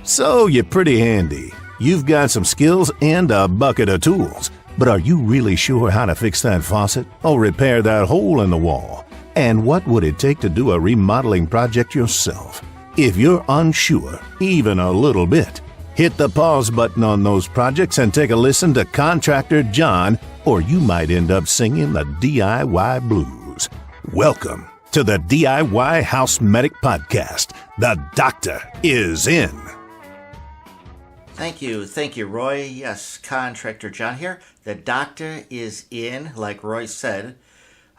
So you're pretty handy. You've got some skills and a bucket of tools. But are you really sure how to fix that faucet or repair that hole in the wall? And what would it take to do a remodeling project yourself? If you're unsure, even a little bit, hit the pause button on those projects and take a listen to Contractor John, or you might end up singing the DIY blues. Welcome to the DIY House Medic Podcast. The doctor is in. Thank you, Roy. Yes, Contractor John here. The doctor is in, like Roy said.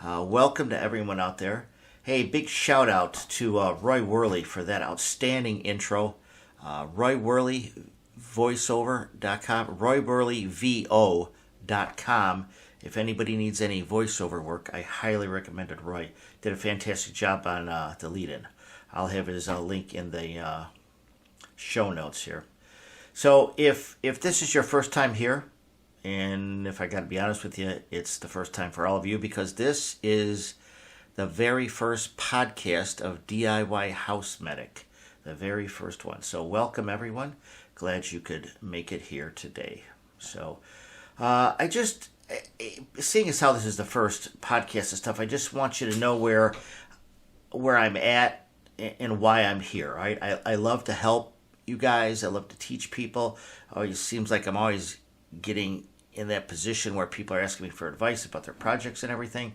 Welcome to everyone out there. Hey, big shout out to Roy Worley for that outstanding intro. Roy Worley, voiceover.com, royworleyvo.com. If anybody needs any voiceover work, I highly recommend it. Roy did a fantastic job on the lead-in. I'll have his link in the show notes here. So if this is your first time here, and if I got to be honest with you, it's the first time for all of you because this is the very first podcast of DIY House Medic, the very first one. So welcome everyone. Glad you could make it here today. So seeing as how this is the first podcast and stuff, I just want you to know where I'm at and why I'm here. Right? I love to help you guys. I love to teach people. It seems like I'm always getting in that position where people are asking me for advice about their projects and everything.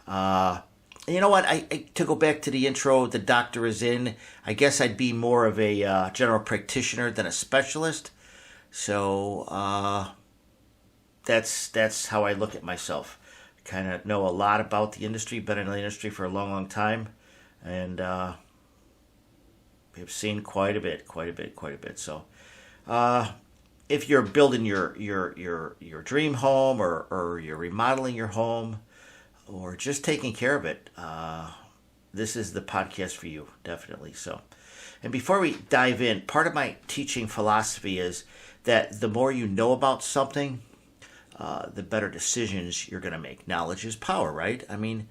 You know what? To go back to the intro, the doctor is in. I guess I'd be more of a general practitioner than a specialist. So that's how I look at myself. I kind of know a lot about the industry, been in the industry for a long, long time, and we've seen quite a bit. So, if you're building your dream home or you're remodeling your home or just taking care of it, this is the podcast for you, definitely. So, and before we dive in, part of my teaching philosophy is that the more you know about something, the better decisions you're going to make. Knowledge is power, right? I mean,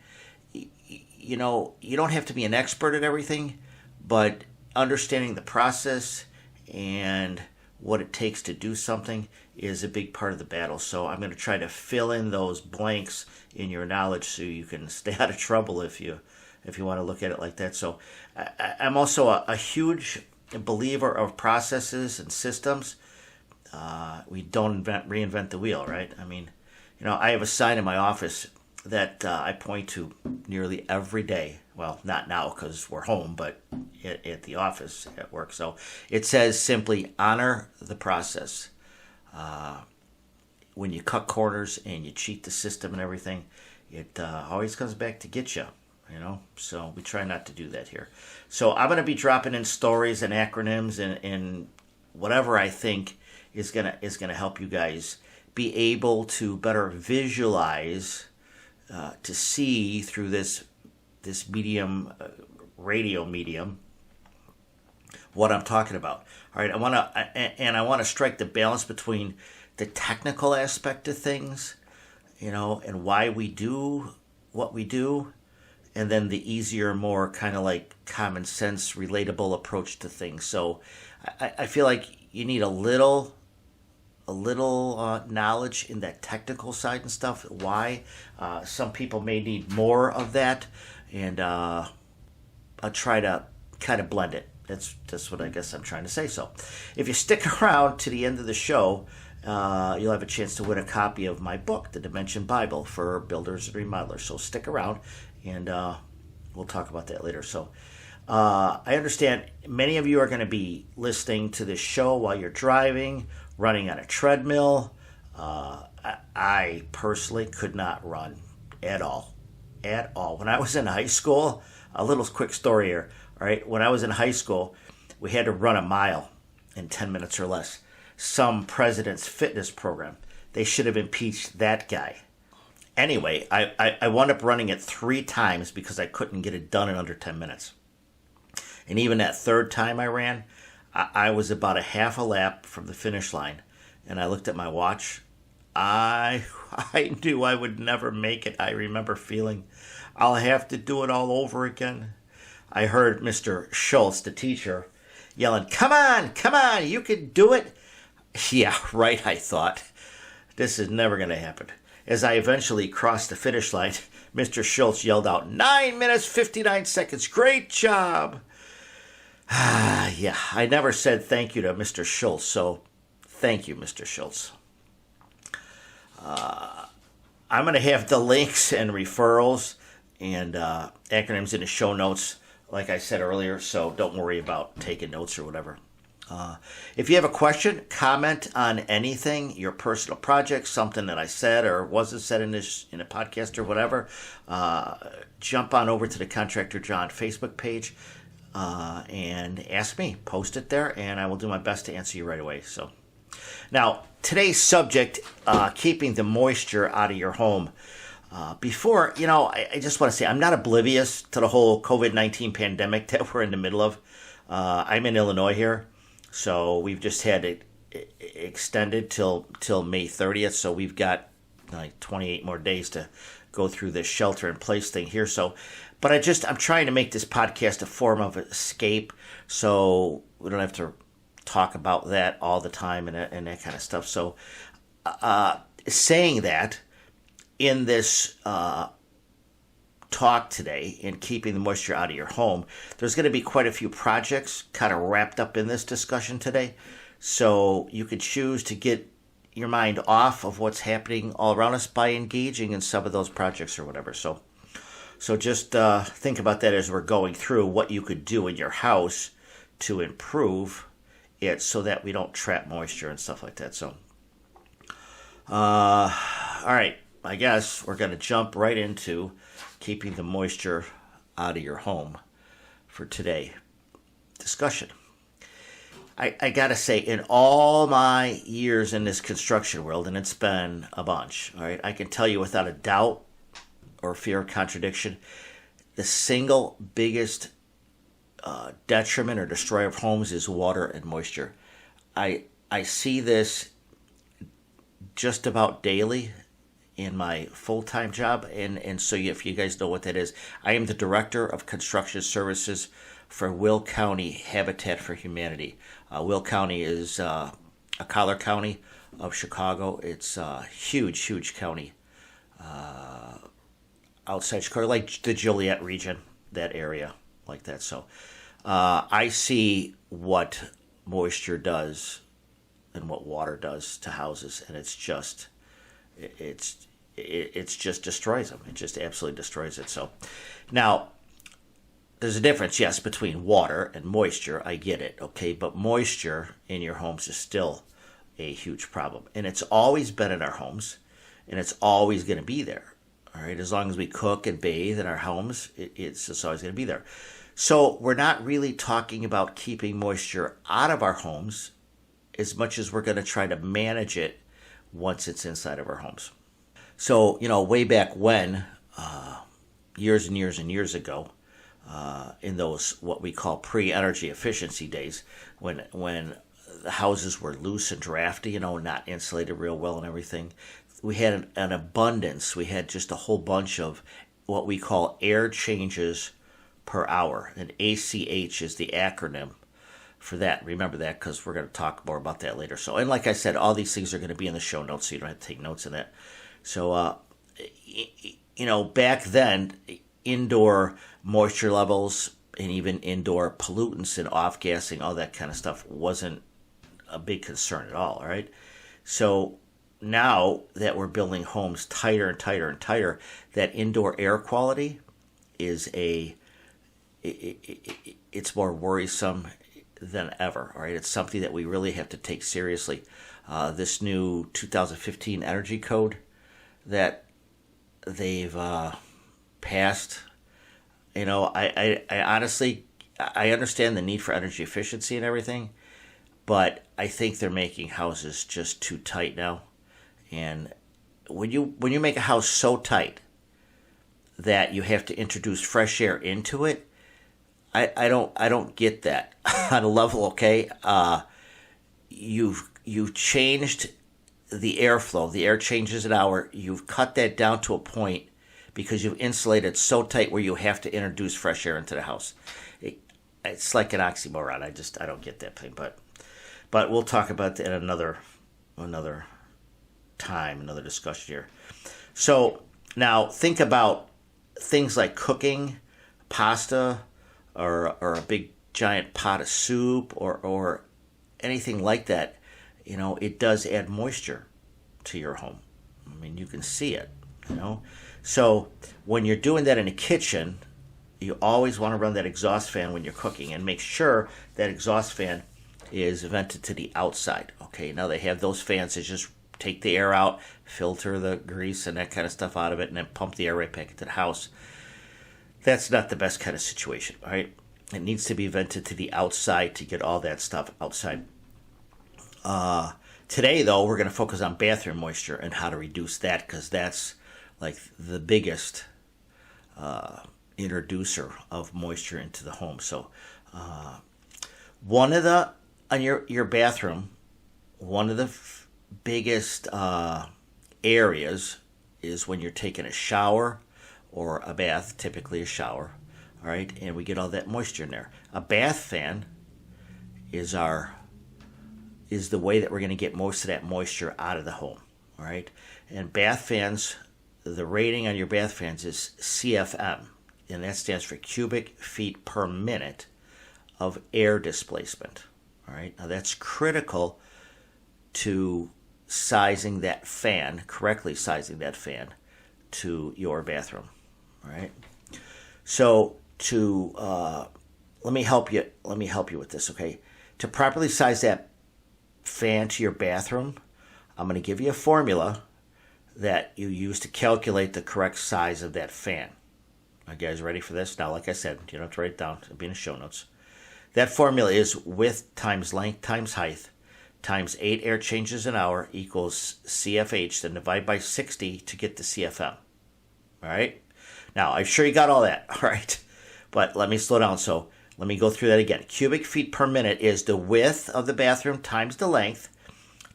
you know, you don't have to be an expert at everything, but understanding the process and what it takes to do something is a big part of the battle. So I'm going to try to fill in those blanks in your knowledge so you can stay out of trouble if you want to look at it like that. So I'm also a huge believer of processes and systems. We don't reinvent the wheel, right? I mean, you know, I have a sign in my office that I point to nearly every day. Well, not now because we're home, but at the office at work. So it says simply, honor the process. When you cut corners and you cheat the system and everything, it always comes back to get you, you know? So we try not to do that here. So I'm going to be dropping in stories and acronyms and whatever I think is gonna help you guys be able to better visualize, to see through this medium, radio medium, what I'm talking about. All right, I want to strike the balance between the technical aspect of things, you know, and why we do what we do, and then the easier, more kind of like common sense, relatable approach to things. So I feel like you need a little knowledge in that technical side and stuff. Why? Some people may need more of that, and I'll try to kind of blend it. That's what I guess I'm trying to say. So if you stick around to the end of the show, you'll have a chance to win a copy of my book, The Dimension Bible for Builders and Remodelers. So stick around, and we'll talk about that later. So I understand many of you are going to be listening to this show while you're driving, running on a treadmill. I personally could not run at all. When I was in high school, a little quick story here. All right, when I was in high school, we had to run a mile in 10 minutes or less. Some president's fitness program. They should have impeached that guy. Anyway, I wound up running it 3 times because I couldn't get it done in under 10 minutes. And even that third time I ran, I was about a half a lap from the finish line. And I looked at my watch. I knew I would never make it. I remember feeling, I'll have to do it all over again. I heard Mr. Schultz, the teacher, yelling, come on, you can do it. Yeah, right, I thought. This is never going to happen. As I eventually crossed the finish line, Mr. Schultz yelled out, 9 minutes, 59 seconds. Great job. Yeah, I never said thank you to Mr. Schultz, so thank you, Mr. Schultz. I'm going to have the links and referrals and acronyms in the show notes, like I said earlier, so don't worry about taking notes or whatever. If you have a question, comment on anything, your personal project, something that I said or wasn't said in a podcast or whatever, jump on over to the Contractor John Facebook page and ask me. Post it there, and I will do my best to answer you right away. So, now, today's subject, keeping the moisture out of your home. Before, I just want to say I'm not oblivious to the whole COVID-19 pandemic that we're in the middle of. I'm in Illinois here. So we've just had it extended till May 30th. So we've got like 28 more days to go through this shelter in place thing here. So, but I'm trying to make this podcast a form of escape, so we don't have to talk about that all the time and that kind of stuff. So, saying that, in this talk today in keeping the moisture out of your home, there's going to be quite a few projects kind of wrapped up in this discussion today. So you could choose to get your mind off of what's happening all around us by engaging in some of those projects or whatever. So just think about that as we're going through what you could do in your house to improve it so that we don't trap moisture and stuff like that. So, all right, I guess we're going to jump right into keeping the moisture out of your home for today discussion. I gotta say, in all my years in this construction world, and it's been a bunch, all right, I can tell you without a doubt or fear of contradiction, the single biggest detriment or destroyer of homes is water and moisture. I see this just about daily in my full-time job, and so if you guys know what that is, I am the Director of Construction Services for Will County Habitat for Humanity. Will County is a collar county of Chicago. It's a huge county outside Chicago, like the Joliet region, that area, like that. So I see what moisture does and what water does to houses, and it just destroys them. It just absolutely destroys it. So now there's a difference, yes, between water and moisture. I get it, okay, but moisture in your homes is still a huge problem, and it's always been in our homes, and it's always going to be there. All right, as long as we cook and bathe in our homes, it's just always going to be there. So we're not really talking about keeping moisture out of our homes as much as we're going to try to manage it once it's inside of our homes. So, way back when, years and years ago, in those what we call pre-energy efficiency days, when the houses were loose and drafty, not insulated real well and everything, we had an abundance. We had just a whole bunch of what we call air changes per hour, and ACH is the acronym for that. Remember that, because we're going to talk more about that later. So, and like I said, all these things are going to be in the show notes, so you don't have to take notes in that. So, back then, indoor moisture levels and even indoor pollutants and off-gassing, all that kind of stuff wasn't a big concern at all right? So now that we're building homes tighter and tighter and tighter, that indoor air quality is it's more worrisome than ever, all right? It's something that we really have to take seriously. This new 2015 energy code that they've passed, I honestly, I understand the need for energy efficiency and everything, but I think they're making houses just too tight now. And when you make a house so tight that you have to introduce fresh air into it, I don't get that on a level. Okay, you've changed the airflow. The air changes an hour. You've cut that down to a point because you've insulated so tight where you have to introduce fresh air into the house. it's like an oxymoron. I don't get that thing, but we'll talk about that in another time, another discussion here. So now think about things like cooking pasta or a big giant pot of soup or anything like that. It does add moisture to your home. I mean, you can see it, So when you're doing that in a kitchen, you always want to run that exhaust fan when you're cooking and make sure that exhaust fan is vented to the outside. Okay, now they have those fans that just take the air out, filter the grease and that kind of stuff out of it, and then pump the air right back into the house. That's not the best kind of situation, all right? It needs to be vented to the outside to get all that stuff outside. Today, though, we're going to focus on bathroom moisture and how to reduce that, because that's like the biggest introducer of moisture into the home. So on your bathroom, one of the biggest areas is when you're taking a shower or a bath, typically a shower, all right, and we get all that moisture in there. A bath fan is the way that we're going to get most of that moisture out of the home, all right? And bath fans, the rating on your bath fans is CFM, and that stands for cubic feet per minute of air displacement, all right? Now that's critical to correctly sizing that fan to your bathroom, all right? So let me help you with this, okay? To properly size that fan to your bathroom, I'm going to give you a formula that you use to calculate the correct size of that fan. Are you guys ready for this? Now, like I said, you don't have to write it down. It'll be in the show notes. That formula is width times length times height times 8 air changes an hour equals CFH, then divide by 60 to get the CFM. All right? Now, I'm sure you got all that, all right? But let me slow down. So let me go through that again. Cubic feet per minute is the width of the bathroom times the length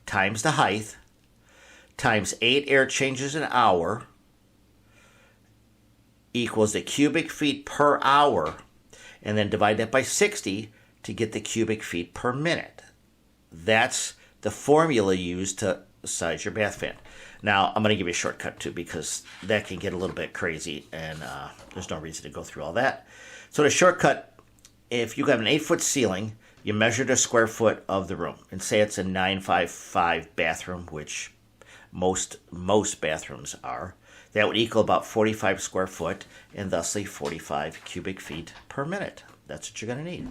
times the height times 8 air changes an hour equals the cubic feet per hour, and then divide that by 60 to get the cubic feet per minute. That's the formula used to size your bath fan. Now, I'm going to give you a shortcut too, because that can get a little bit crazy, and there's no reason to go through all that. So the shortcut, if you have an 8-foot ceiling, you measure the square foot of the room, and say it's a 955 bathroom, which most bathrooms are. That would equal about 45 square foot, and thusly 45 cubic feet per minute. That's what you're going to need.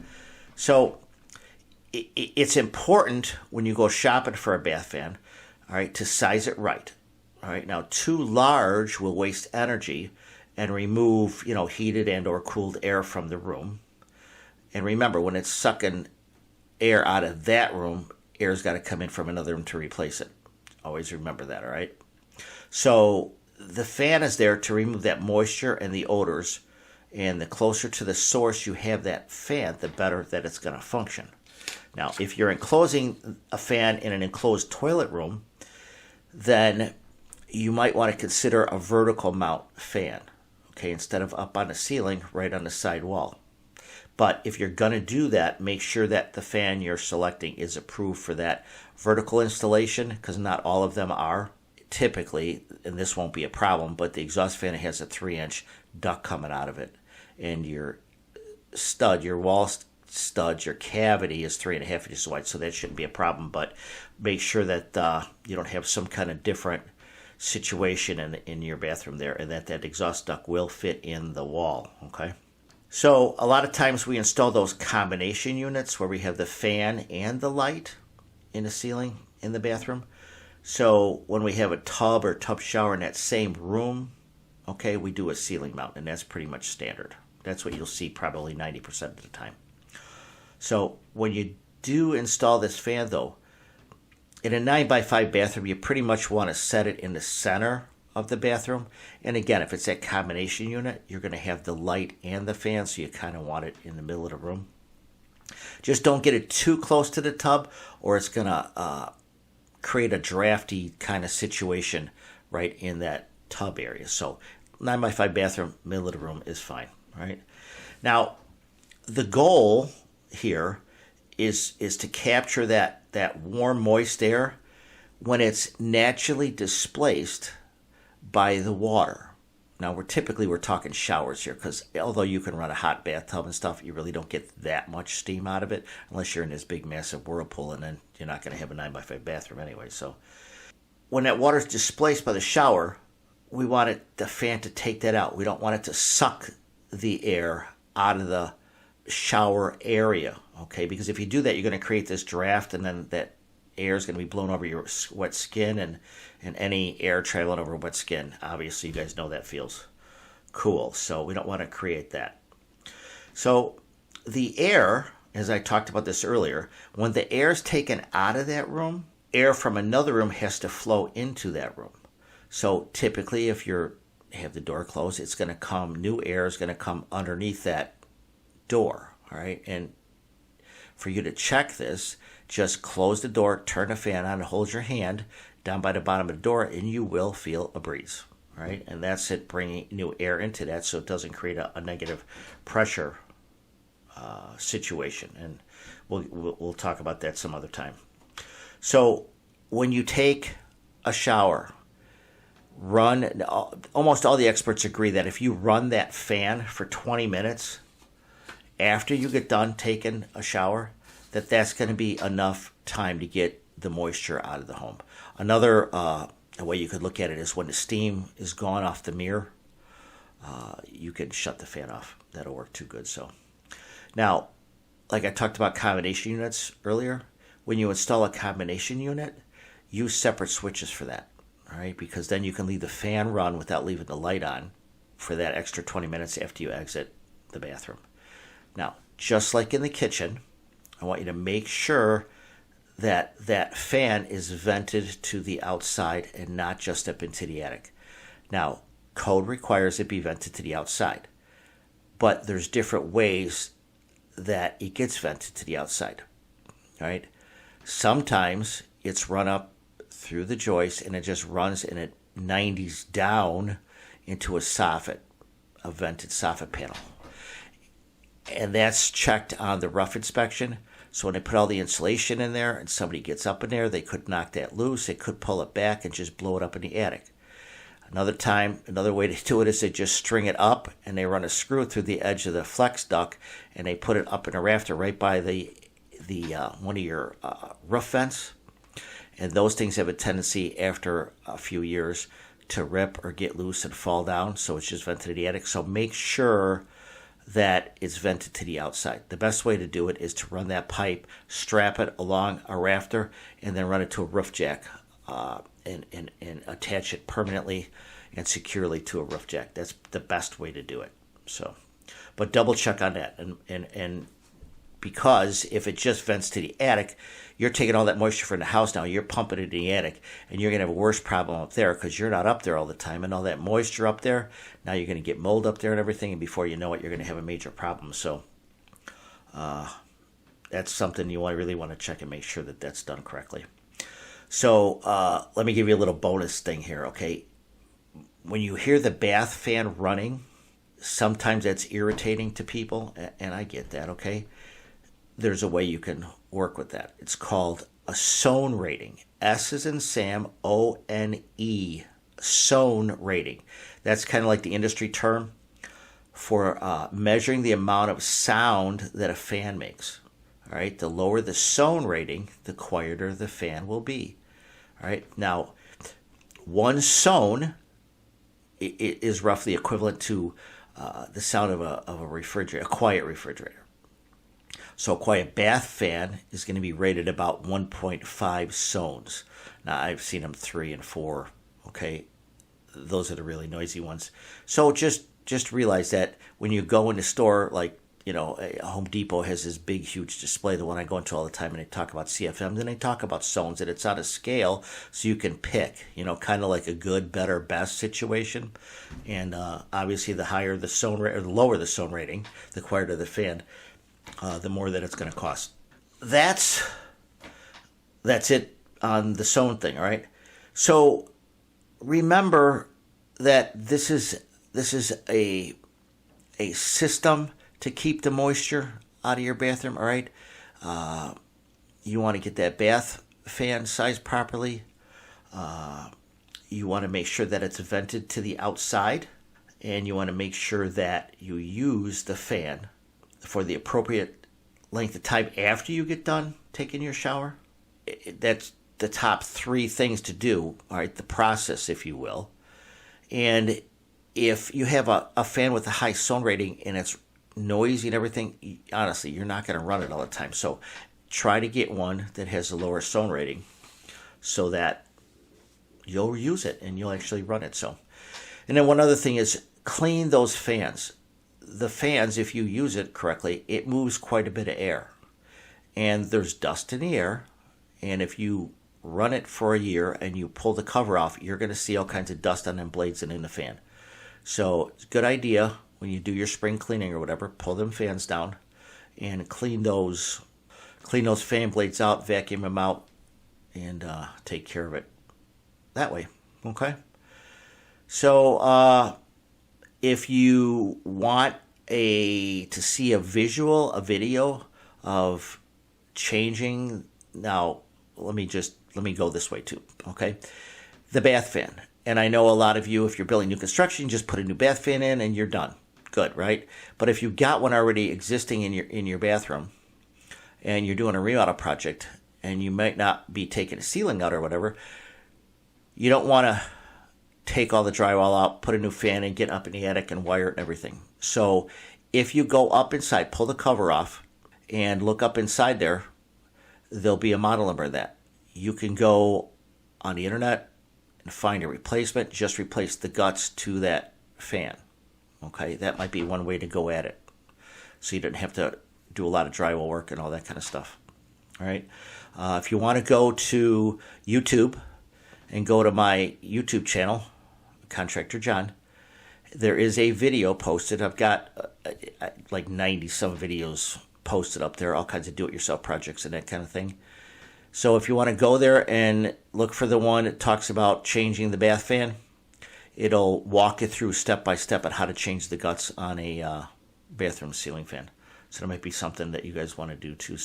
So it's important when you go shopping for a bath fan, all right, to size it right. All right, now too large will waste energy and remove, heated and or cooled air from the room. And remember, when it's sucking air out of that room, air's got to come in from another room to replace it. Always remember that, all right? So the fan is there to remove that moisture and the odors, and the closer to the source you have that fan, the better that it's going to function. Now, if you're enclosing a fan in an enclosed toilet room, then you might want to consider a vertical mount fan, okay, instead of up on the ceiling, right on the side wall. But if you're going to do that, make sure that the fan you're selecting is approved for that vertical installation, because not all of them are. Typically, and this won't be a problem, but the exhaust fan has a 3-inch duct coming out of it, and your wall stud, your cavity is 3.5 inches wide, so that shouldn't be a problem. But make sure that you don't have some kind of different situation in your bathroom there, and that exhaust duct will fit in the wall, okay? So a lot of times we install those combination units where we have the fan and the light in the ceiling in the bathroom. So when we have a tub or tub shower in that same room, okay, we do a ceiling mount, and that's pretty much standard. That's what you'll see probably 90% of the time. So when you do install this fan, though, in a 9x5 bathroom, you pretty much want to set it in the center of the bathroom. And again, if it's that combination unit, you're going to have the light and the fan, so you kind of want it in the middle of the room. Just don't get it too close to the tub, or it's going to create a drafty kind of situation right in that tub area. So 9x5 bathroom, middle of the room is fine, right? Now, the goal here is to capture that warm, moist air when it's naturally displaced by the water. Now, we're talking showers here, because although you can run a hot bathtub and stuff, you really don't get that much steam out of it unless you're in this big, massive whirlpool, and then you're not going to have a 9x5 bathroom anyway. So when that water is displaced by the shower, we want the fan to take that out. We don't want it to suck the air out of the shower area, okay? Because if you do that, you're going to create this draft, and then that air is going to be blown over your wet skin, and any air traveling over wet skin, obviously you guys know that feels cool. So we don't want to create that. So the air, as I talked about this earlier, when the air is taken out of that room, air from another room has to flow into that room. So typically, if you have the door closed, it's going to come, new air is going to come underneath that door, all right? And for you to check this, just close the door, turn the fan on, and hold your hand down by the bottom of the door, and you will feel a breeze, right? And that's it, bringing new air into that so it doesn't create a negative pressure situation. And we'll talk about that some other time. So when you take a shower, almost all the experts agree that if you run that fan for 20 minutes after you get done taking a shower, that's going to be enough time to get the moisture out of the home. Another way you could look at it is when the steam is gone off the mirror, you can shut the fan off. That'll work too good. So now, like I talked about combination units earlier, when you install a combination unit, use separate switches for that, all right? Because then you can leave the fan run without leaving the light on for that extra 20 minutes after you exit the bathroom. Now, just like in the kitchen, I want you to make sure that that fan is vented to the outside and not just up into the attic. Now, code requires it be vented to the outside, but there's different ways that it gets vented to the outside, all right? Sometimes it's run up through the joist and it just runs and it 90s down into a soffit, a vented soffit panel. And that's checked on the rough inspection. So when they put all the insulation in there and somebody gets up in there, they could knock that loose. They could pull it back and just blow it up in the attic. Another way to do it is they just string it up and they run a screw through the edge of the flex duct and they put it up in a rafter right by the one of your roof vents. And those things have a tendency after a few years to rip or get loose and fall down. So it's just vented to the attic. So make sure that it's vented to the outside. The best way to do it is to run that pipe, strap it along a rafter, and then run it to a roof jack and attach it permanently and securely to a roof jack. That's the best way to do it. So, but double check on that. And because if it just vents to the attic, you're taking all that moisture from the house now, you're pumping it in the attic, and you're going to have a worse problem up there because you're not up there all the time, and all that moisture up there, now you're going to get mold up there and everything, and before you know it, you're going to have a major problem. So that's something you really want to check and make sure that that's done correctly. So let me give you a little bonus thing here, okay? When you hear the bath fan running, sometimes that's irritating to people, and I get that, okay? There's a way you can work with that. It's called a SONE rating. S as in Sam, O-N-E, SONE rating. That's kind of like the industry term for measuring the amount of sound that a fan makes. All right, the lower the SONE rating, the quieter the fan will be. All right, now, one SONE is roughly equivalent to the sound of a refrigerator, a quiet refrigerator. So a quiet bath fan is going to be rated about 1.5 SONEs. Now, I've seen them 3 and 4, okay? Those are the really noisy ones. So just realize that when you go in the store, like, you know, Home Depot has this big, huge display, the one I go into all the time, and they talk about CFMs, and they talk about SONEs, and it's on a scale so you can pick, you know, kind of like a good, better, best situation. And obviously the higher the SONE or the lower the SONE rating, the quieter the fan, the more that it's going to cost. That's it on the SONE thing, all right? So remember that this is a system to keep the moisture out of your bathroom, all right? You want to get that bath fan sized properly. You want to make sure that it's vented to the outside, and you want to make sure that you use the fan for the appropriate length of time after you get done taking your shower. That's the top 3 things to do, all right, the process, if you will. And if you have a fan with a high zone rating and it's noisy and everything, honestly, you're not going to run it all the time. So try to get one that has a lower zone rating so that you'll use it and you'll actually run it. So, and then one other thing is clean those fans. The fans, if you use it correctly, it moves quite a bit of air. And there's dust in the air. And if you run it for a year and you pull the cover off, you're going to see all kinds of dust on them blades and in the fan. So it's a good idea when you do your spring cleaning or whatever, pull them fans down and clean those fan blades out, vacuum them out, and take care of it that way. Okay? So if you want to see a video of changing, now let me go this way too. Okay, the bath fan. And I know a lot of you, if you're building new construction, just put a new bath fan in and you're done. Good, right? But if you've got one already existing in your bathroom and you're doing a remodel project and you might not be taking a ceiling out or whatever, you don't want to take all the drywall out, put a new fan in, get up in the attic and wire it and everything. So if you go up inside, pull the cover off and look up inside there, there'll be a model number of that. You can go on the internet and find a replacement. Just replace the guts to that fan. Okay, that might be one way to go at it. So you don't have to do a lot of drywall work and all that kind of stuff. All right. If you want to go to YouTube and go to my YouTube channel, Contractor John, there is a video posted. I've got like 90 some videos posted up there, all kinds of do-it-yourself projects and that kind of thing. So if you want to go there and look for the one that talks about changing the bath fan, it'll walk you through step by step on how to change the guts on a bathroom ceiling fan. So that might be something that you guys want to do too.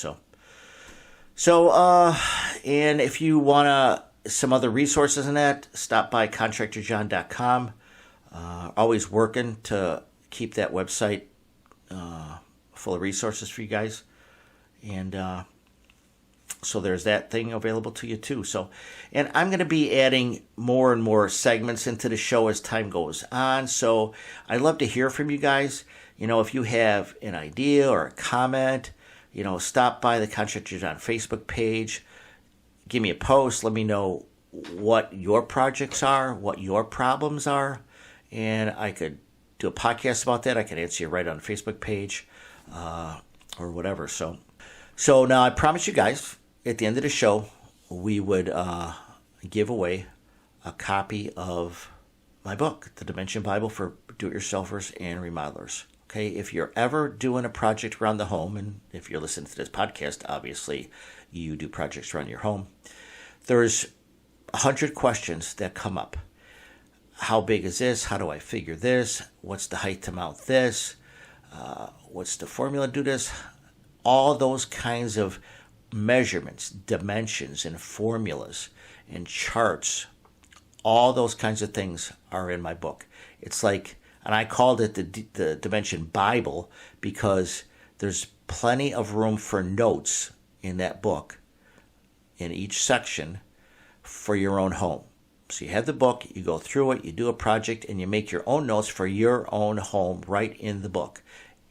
And if you want some other resources in that, stop by contractorjohn.com. Always working to keep that website full of resources for you guys. And so there's that thing available to you too. So, and I'm going to be adding more and more segments into the show as time goes on. So I'd love to hear from you guys. You know, if you have an idea or a comment, you know, stop by the Contractor John Facebook page. Give me a post. Let me know what your projects are, what your problems are. And I could do a podcast about that. I can answer you right on the Facebook page or whatever. So now I promise you guys, at the end of the show, we would give away a copy of my book, The Dimension Bible for Do-It-Yourselfers and Remodelers. Okay, if you're ever doing a project around the home, and if you're listening to this podcast, obviously you do projects around your home, there's 100 questions that come up. How big is this? How do I figure this? What's the height to mount this? What's the formula to do this? All those kinds of measurements, dimensions, and formulas, and charts, all those kinds of things are in my book. It's like, and I called it the Dimension Bible because there's plenty of room for notes in that book, in each section, for your own home. So you have the book, you go through it, you do a project, and you make your own notes for your own home right in the book.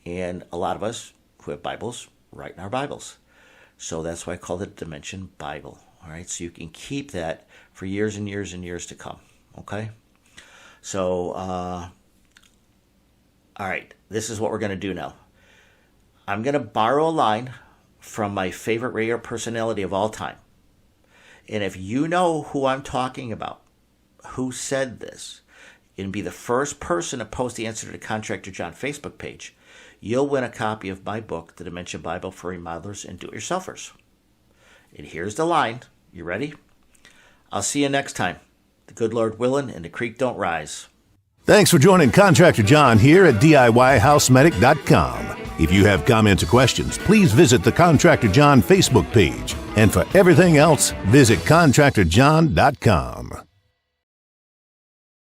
And a lot of us who have Bibles write in our Bibles. So that's why I call it Dimension Bible. All right, so you can keep that for years and years and years to come. Okay? So, all right, this is what we're going to do now. I'm going to borrow a line from my favorite radio personality of all time. And if you know who I'm talking about, who said this, and be the first person to post the answer to the Contractor John Facebook page, you'll win a copy of my book, The Dimension Bible for Remodelers and Do-It-Yourselfers. And here's the line. You ready? I'll see you next time. The good Lord willing and the creek don't rise. Thanks for joining Contractor John here at DIYHousemedic.com. If you have comments or questions, please visit the Contractor John Facebook page. And for everything else, visit ContractorJohn.com.